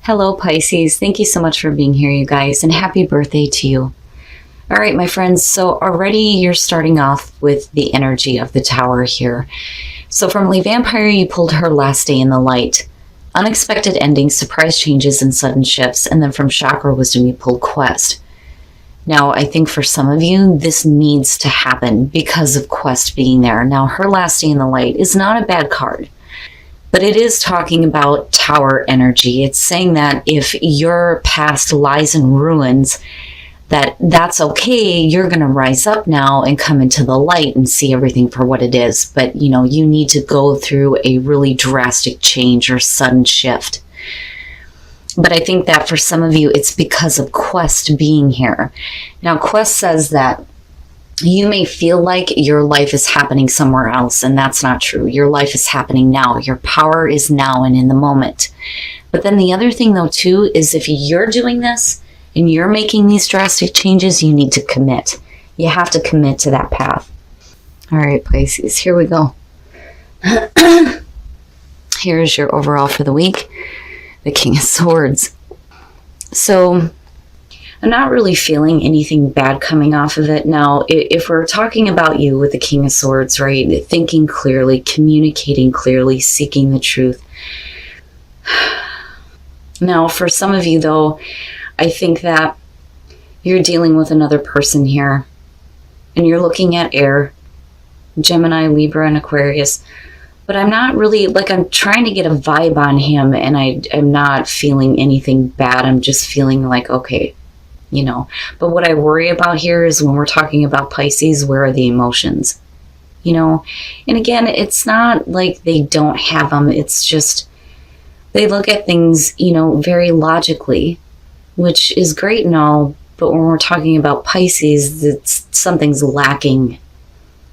Hello, Pisces. Thank you so much for being here, you guys, and happy birthday to you. All right, my friends. So already you're starting off with the energy of the Tower here. So from Lee Vampire, you pulled her last day in the light. Unexpected endings, surprise changes, and sudden shifts. And then from Chakra Wisdom, you pulled Quest. Now, I think for some of you, this needs to happen because of Quest being there. Now, her last day in the light is not a bad card. But it is talking about Tower energy. It's saying that if your past lies in ruins, that's okay. You're going to rise up now and come into the light and see everything for what it is. But, you need to go through a really drastic change or sudden shift. But I think that for some of you, it's because of Quest being here. Now, Quest says that you may feel like your life is happening somewhere else, and that's not true. Your life is happening now. Your power is now and in the moment. But then the other thing, though, too, is if you're doing this and you're making these drastic changes, you need to commit. You have to commit to that path. All right, Pisces, here we go. Here's your overall for the week. The King of Swords. So I'm not really feeling anything bad coming off of it. Now, if we're talking about you with the King of Swords, right? Thinking clearly, communicating clearly, seeking the truth. Now, for some of you, though, I think that you're dealing with another person here. And you're looking at air, Gemini, Libra, and Aquarius. But I'm not really, I'm trying to get a vibe on him, and I'm not feeling anything bad. I'm just feeling like, okay. But what I worry about here is when we're talking about Pisces, where are the emotions? And again, it's not like they don't have them. It's just they look at things, very logically, which is great and all. But when we're talking about Pisces, something's lacking,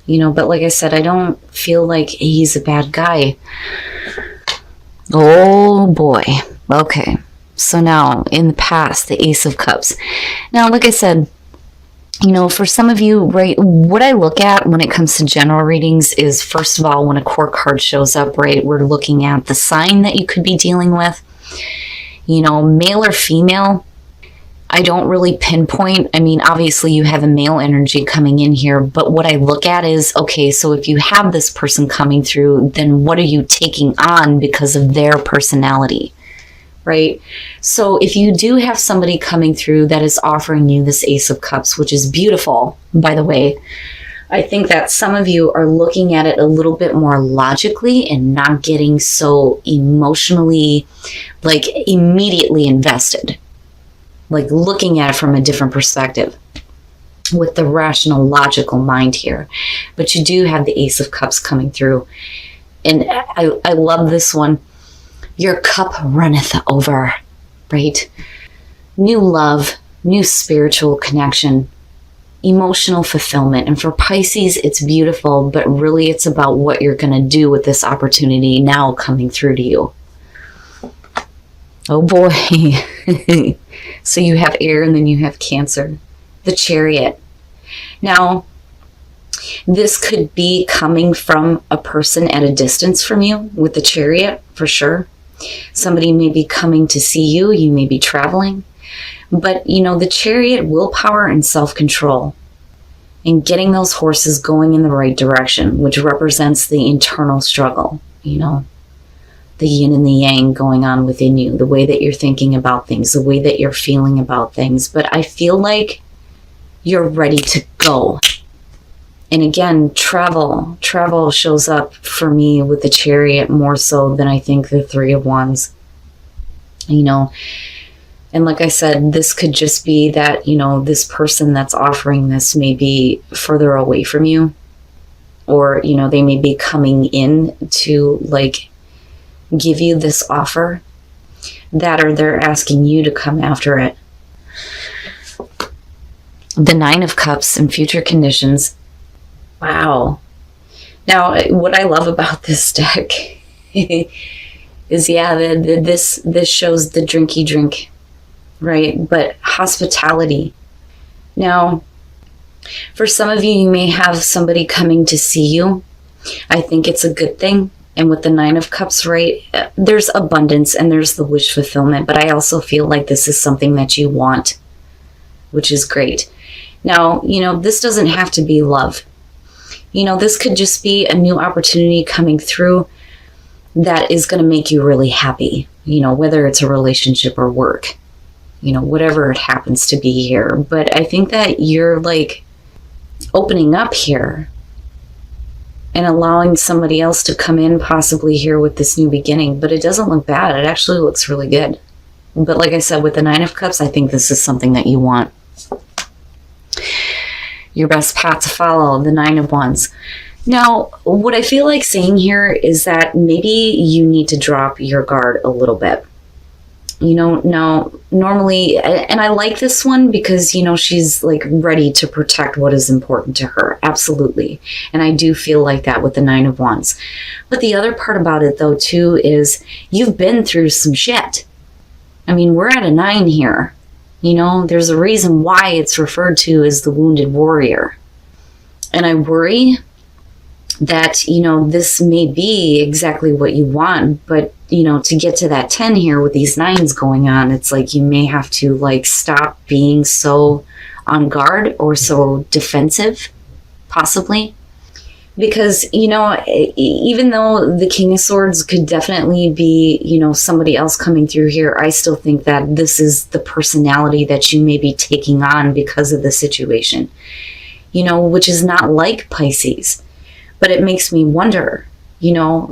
But like I said, I don't feel like he's a bad guy. Oh, boy. Okay. So now, in the past, the Ace of Cups. Now, like I said, for some of you, right, what I look at when it comes to general readings is, first of all, when a court card shows up, right, we're looking at the sign that you could be dealing with. Male or female, I don't really pinpoint. I mean, obviously, you have a male energy coming in here, but what I look at is, okay, so if you have this person coming through, then what are you taking on because of their personality? Right? So if you do have somebody coming through that is offering you this Ace of Cups, which is beautiful, by the way, I think that some of you are looking at it a little bit more logically and not getting so emotionally, immediately invested. Looking at it from a different perspective with the rational, logical mind here. But you do have the Ace of Cups coming through. And I love this one. Your cup runneth over, right? New love, new spiritual connection, emotional fulfillment. And for Pisces, it's beautiful, but really it's about what you're going to do with this opportunity now coming through to you. Oh boy. So you have air and then you have Cancer. The Chariot. Now, this could be coming from a person at a distance from you with the Chariot, for sure. Somebody may be coming to see you. You may be traveling. But, the Chariot, willpower and self-control. And getting those horses going in the right direction, which represents the internal struggle, the yin and the yang going on within you, the way that you're thinking about things, the way that you're feeling about things. But I feel like you're ready to go. And again, travel shows up for me with the Chariot more so than I think the Three of Wands. And like I said, this could just be that, this person that's offering this may be further away from you. Or, they may be coming in to give you this offer. That or they're asking you to come after it. The Nine of Cups and future conditions. Wow. Now, what I love about this deck is, this shows the drinky drink, right? But hospitality. Now, for some of you, you may have somebody coming to see you. I think it's a good thing. And with the Nine of Cups, right, there's abundance and there's the wish fulfillment, but I also feel like this is something that you want, which is great. Now, this doesn't have to be love. This could just be a new opportunity coming through that is going to make you really happy, whether it's a relationship or work, whatever it happens to be here. But I think that you're like opening up here and allowing somebody else to come in possibly here with this new beginning. But it doesn't look bad. It actually looks really good. But like I said, with the Nine of Cups, I think this is something that you want. Your best path to follow, the Nine of Wands. Now, what I feel like saying here is that maybe you need to drop your guard a little bit. Now, normally, and I like this one because, she's like ready to protect what is important to her. Absolutely. And I do feel like that with the Nine of Wands. But the other part about it, though, too, is you've been through some shit. I mean, we're at a 9 here. There's a reason why it's referred to as the wounded warrior. And I worry that, this may be exactly what you want, but, to get to that 10 here with these 9s going on, it's like you may have to like stop being so on guard or so defensive, possibly. Because, even though the King of Swords could definitely be, somebody else coming through here, I still think that this is the personality that you may be taking on because of the situation, which is not like Pisces. But it makes me wonder,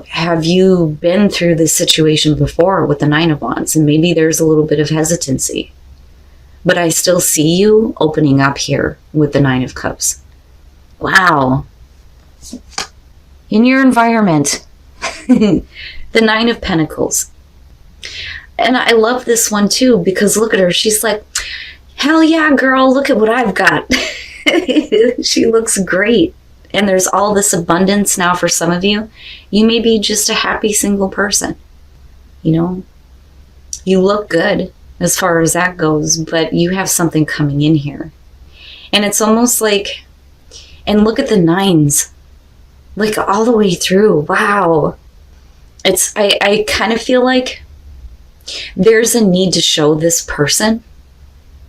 have you been through this situation before with the Nine of Wands? And maybe there's a little bit of hesitancy. But I still see you opening up here with the Nine of Cups. Wow. In your environment, the Nine of Pentacles. And I love this one too, because look at her. She's like, hell yeah, girl, look at what I've got. She looks great. And there's all this abundance now for some of you. You may be just a happy single person. You look good as far as that goes, but you have something coming in here. And it's almost like, and look at the 9s. Like all the way through. Wow. I kind of feel like there's a need to show this person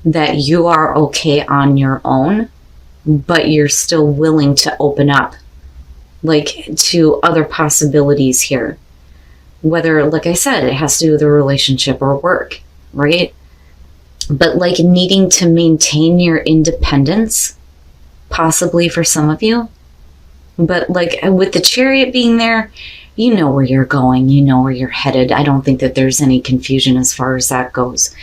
that you are okay on your own, but you're still willing to open up like to other possibilities here. Whether, like I said, it has to do with a relationship or work, right? But like needing to maintain your independence, possibly for some of you. But like with the Chariot being there, you know where you're going, you know where you're headed. I don't think that there's any confusion as far as that goes.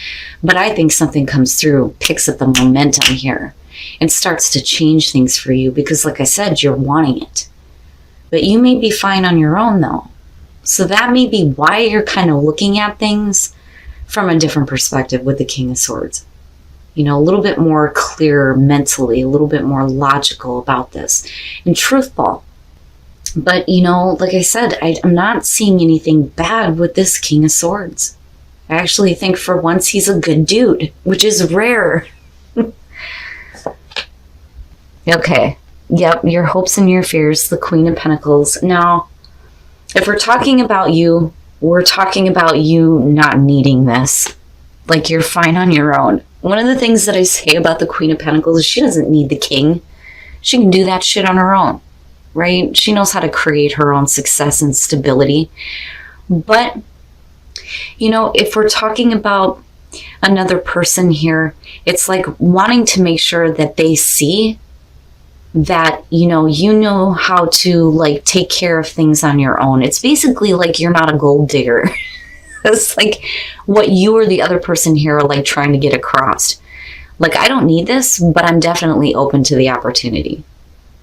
But I think something comes through, picks up the momentum here, and starts to change things for you because, like I said, you're wanting it. But you may be fine on your own, though. So that may be why you're kind of looking at things from a different perspective with the King of Swords. A little bit more clear mentally, a little bit more logical about this, and truthful. But, like I said, I'm not seeing anything bad with this King of Swords. I actually think for once he's a good dude, which is rare. Okay. Yep, your hopes and your fears, the Queen of Pentacles. Now, if we're talking about you, we're talking about you not needing this. Like you're fine on your own. One of the things that I say about the Queen of Pentacles is she doesn't need the king. She can do that shit on her own, right? She knows how to create her own success and stability. But, if we're talking about another person here, it's like wanting to make sure that they see that, you know how to like take care of things on your own. It's basically like you're not a gold digger. It's like what you or the other person here are like trying to get across. Like, I don't need this, but I'm definitely open to the opportunity.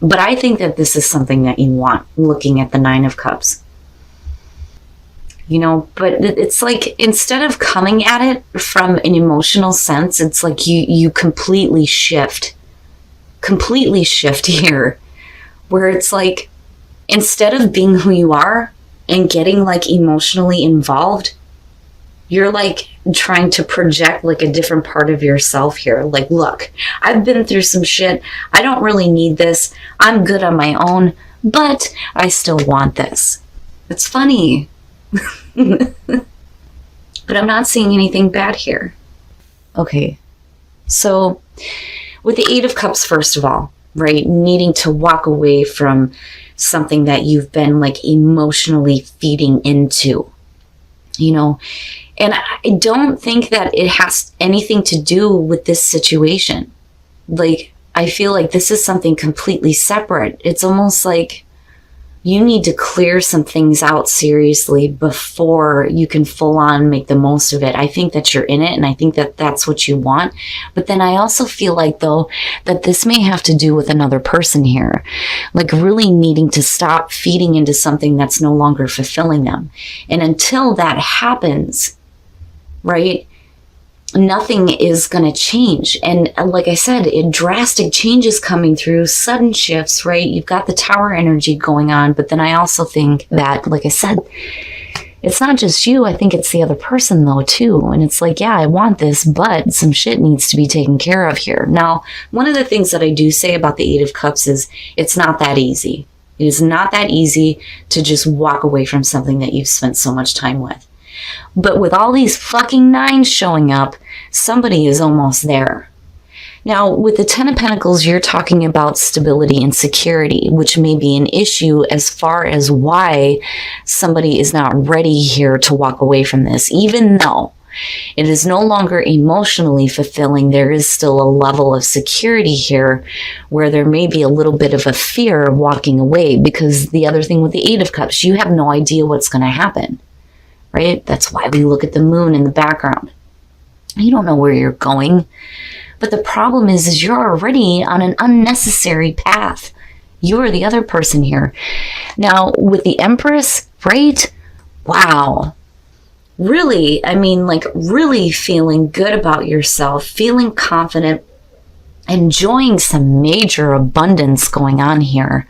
But I think that this is something that you want, looking at the Nine of Cups. But it's like, instead of coming at it from an emotional sense, it's like you completely shift here, where it's like, instead of being who you are and getting like emotionally involved, you're like trying to project like a different part of yourself here. Like, look, I've been through some shit. I don't really need this. I'm good on my own, but I still want this. It's funny. But I'm not seeing anything bad here. Okay, so with the Eight of Cups, first of all, right, needing to walk away from something that you've been like emotionally feeding into, you know, and I don't think that it has anything to do with this situation. Like, I feel like this is something completely separate. It's almost like you need to clear some things out seriously before you can full on make the most of it. I think that you're in it, and I think that that's what you want. But then I also feel like, though, that this may have to do with another person here. Like really needing to stop feeding into something that's no longer fulfilling them. And until that happens, right, nothing is going to change. And like I said, drastic changes coming through, sudden shifts, right? You've got the Tower energy going on. But then I also think that, like I said, it's not just you. I think it's the other person though too. And it's like, yeah, I want this, but some shit needs to be taken care of here. Now, one of the things that I do say about the Eight of Cups is it's not that easy. It is not that easy to just walk away from something that you've spent so much time with. But with all these fucking nines showing up, somebody is almost there. Now, with the Ten of Pentacles, you're talking about stability and security, which may be an issue as far as why somebody is not ready here to walk away from this. Even though it is no longer emotionally fulfilling, there is still a level of security here where there may be a little bit of a fear of walking away, because the other thing with the Eight of Cups, you have no idea what's going to happen. Right? That's why we look at the moon in the background. You don't know where you're going. But the problem is you're already on an unnecessary path. You're the other person here. Now, with the Empress, right? Wow. Really, I mean, like really feeling good about yourself, feeling confident, enjoying some major abundance going on here.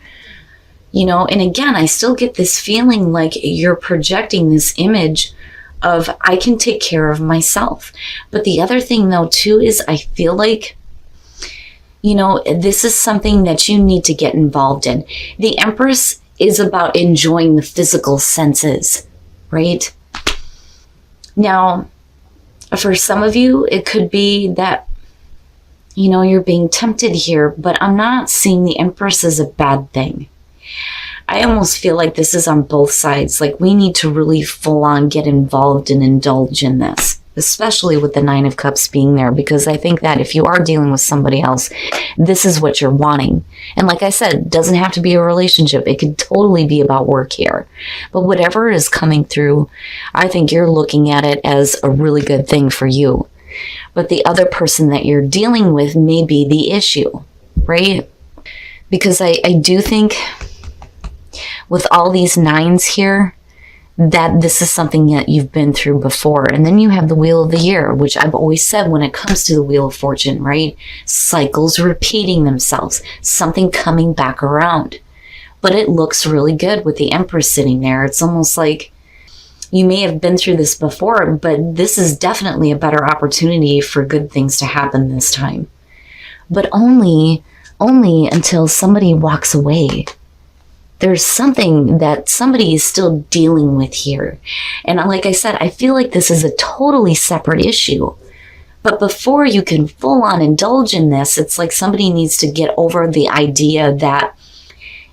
You know, and again, I still get this feeling like you're projecting this image of I can take care of myself. But the other thing though too is I feel like, you know, this is something that you need to get involved in. The Empress is about enjoying the physical senses, right? Now, for some of you, it could be that, you know, you're being tempted here, but I'm not seeing the Empress as a bad thing. I almost feel like this is on both sides. Like we need to really full on get involved and indulge in this, especially with the Nine of Cups being there, because I think that if you are dealing with somebody else, this is what you're wanting. And like I said, it doesn't have to be a relationship. It could totally be about work here. But whatever is coming through, I think you're looking at it as a really good thing for you. But the other person that you're dealing with may be the issue, right? Because I do think with all these nines here, that this is something that you've been through before. And then you have the Wheel of the Year, which I've always said when it comes to the Wheel of Fortune, right? Cycles repeating themselves, something coming back around. But it looks really good with the Empress sitting there. It's almost like you may have been through this before, but this is definitely a better opportunity for good things to happen this time. But only until somebody walks away. There's something that somebody is still dealing with here. And like I said, I feel like this is a totally separate issue. But before you can full on indulge in this, it's like somebody needs to get over the idea that,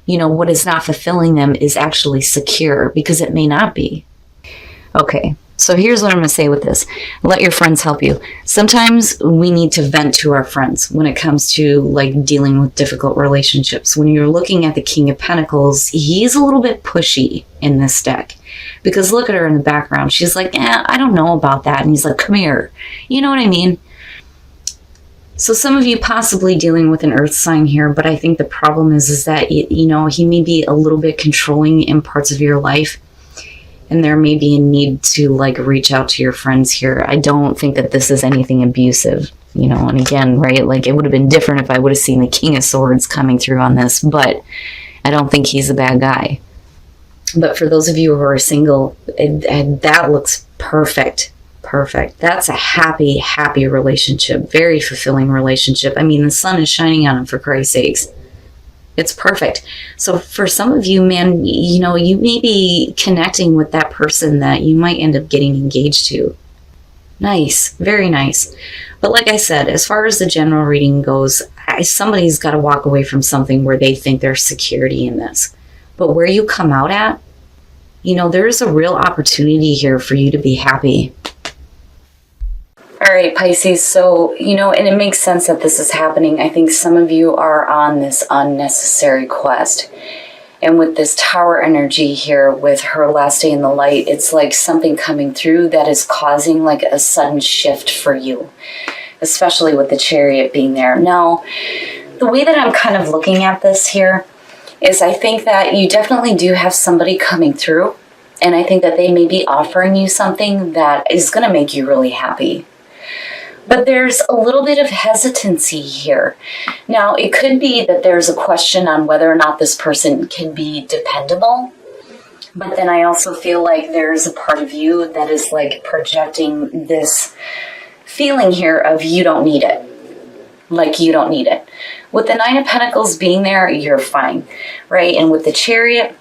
you know, what is not fulfilling them is actually secure, because it may not be. Okay. So here's what I'm going to say with this. Let your friends help you. Sometimes we need to vent to our friends when it comes to like dealing with difficult relationships. When you're looking at the King of Pentacles, he's a little bit pushy in this deck. Because look at her in the background. She's like, I don't know about that. And he's like, come here. You know what I mean? So some of you possibly dealing with an earth sign here, but I think the problem is that, you know, he may be a little bit controlling in parts of your life. And there may be a need to like reach out to your friends here. I don't think that this is anything abusive, you know, and again, right, like it would have been different if I would have seen the King of Swords coming through on this, but I don't think he's a bad guy. But for those of you who are single, that looks perfect. Perfect. That's a happy, happy relationship. Very fulfilling relationship. I mean, the sun is shining on him, for Christ's sakes. It's perfect. So for some of you, man, you know, you may be connecting with that person that you might end up getting engaged to. Nice. Very nice. But like I said, as far as the general reading goes, somebody's got to walk away from something where they think there's security in this. But where you come out at, you know, there's a real opportunity here for you to be happy. All right, Pisces. So, you know, and it makes sense that this is happening. I think some of you are on this unnecessary quest. And with this Tower energy here, with her last day in the light, it's like something coming through that is causing like a sudden shift for you, especially with the Chariot being there. Now, the way that I'm kind of looking at this here is I think that you definitely do have somebody coming through, and I think that they may be offering you something that is going to make you really happy. But there's a little bit of hesitancy here. Now, it could be that there's a question on whether or not this person can be dependable. But then I also feel like there's a part of you that is like projecting this feeling here of you don't need it. Like you don't need it. With the Nine of Pentacles being there, you're fine, right? And with the Chariot,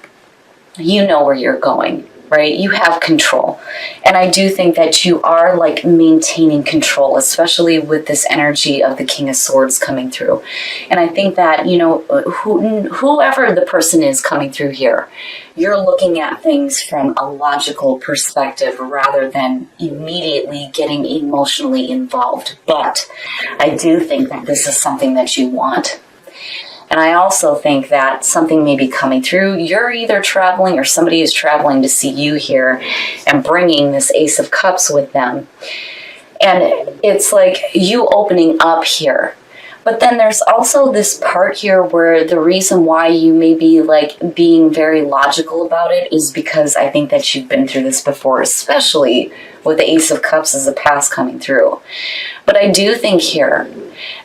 you know where you're going. Right? You have control. And I do think that you are like maintaining control, especially with this energy of the King of Swords coming through. And I think that, you know, whoever the person is coming through here, you're looking at things from a logical perspective rather than immediately getting emotionally involved. But I do think that this is something that you want. And I also think that something may be coming through. You're either traveling or somebody is traveling to see you here and bringing this Ace of Cups with them. And it's like you opening up here. But then there's also this part here where the reason why you may be like being very logical about it is because I think that you've been through this before, especially with the Ace of Cups as a past coming through. But I do think here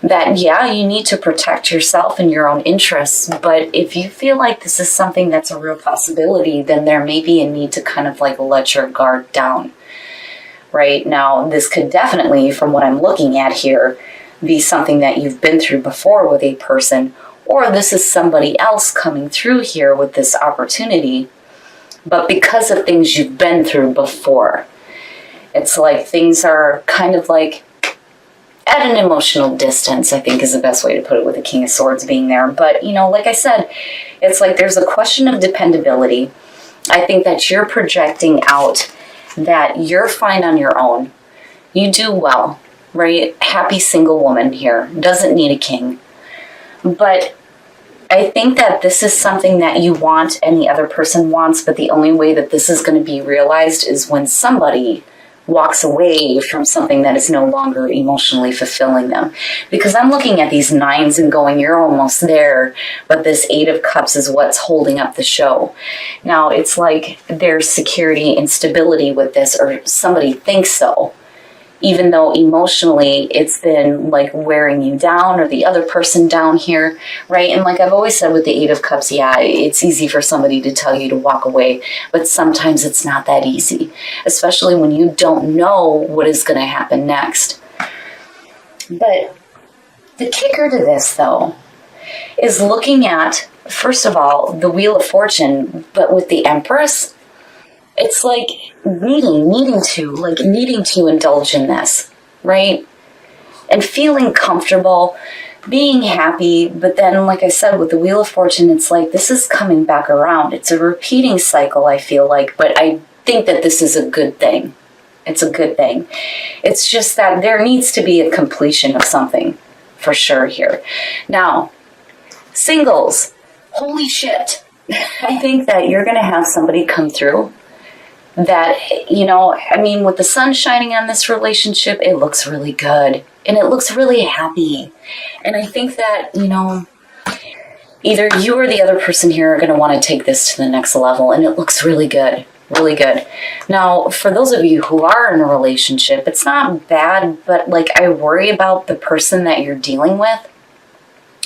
that, yeah, you need to protect yourself and your own interests. But if you feel like this is something that's a real possibility, then there may be a need to kind of like let your guard down. Right now, this could definitely, from what I'm looking at here, be something that you've been through before with a person, or this is somebody else coming through here with this opportunity. But because of things you've been through before, it's like things are kind of like at an emotional distance, I think is the best way to put it with the King of Swords being there. But, you know, like I said, it's like there's a question of dependability. I think that you're projecting out that you're fine on your own. You do well, right? Happy single woman here. Doesn't need a king. But I think that this is something that you want and the other person wants, but the only way that this is going to be realized is when somebody walks away from something that is no longer emotionally fulfilling them. Because I'm looking at these nines and going, you're almost there, but this Eight of Cups is what's holding up the show. Now, it's like there's security and stability with this, or somebody thinks so, even though emotionally it's been like wearing you down or the other person down here, right? And like I've always said with the Eight of Cups, yeah, it's easy for somebody to tell you to walk away, but sometimes it's not that easy, especially when you don't know what is going to happen next. But the kicker to this, though, is looking at, first of all, the Wheel of Fortune, but with the Empress, it's like needing to indulge in this, right? And feeling comfortable, being happy. But then, like I said, with the Wheel of Fortune, it's like this is coming back around. It's a repeating cycle, I feel like, but I think that this is a good thing. It's a good thing. It's just that there needs to be a completion of something for sure here. Now, singles, holy shit. I think that you're going to have somebody come through that, you know, I mean, with the sun shining on this relationship, it looks really good and it looks really happy. And I think that, you know, either you or the other person here are going to want to take this to the next level, and it looks really good, really good. Now, for those of you who are in a relationship, it's not bad, but like I worry about the person that you're dealing with,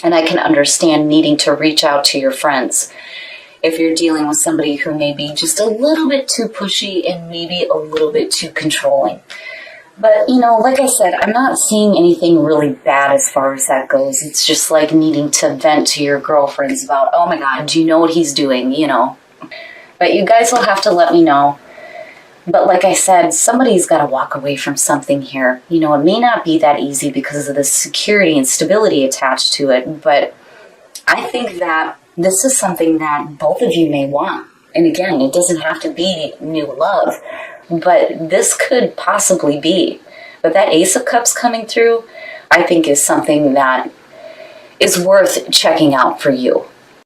and I can understand needing to reach out to your friends if you're dealing with somebody who may be just a little bit too pushy and maybe a little bit too controlling. But, like I said, I'm not seeing anything really bad as far as that goes. It's just like needing to vent to your girlfriends about, oh my God, do you know what he's doing? But you guys will have to let me know. But like I said, somebody's got to walk away from something here. It may not be that easy because of the security and stability attached to it, but I think that this is something that both of you may want. And again, it doesn't have to be new love, but this could possibly be. But that Ace of Cups coming through, I think is something that is worth checking out for you.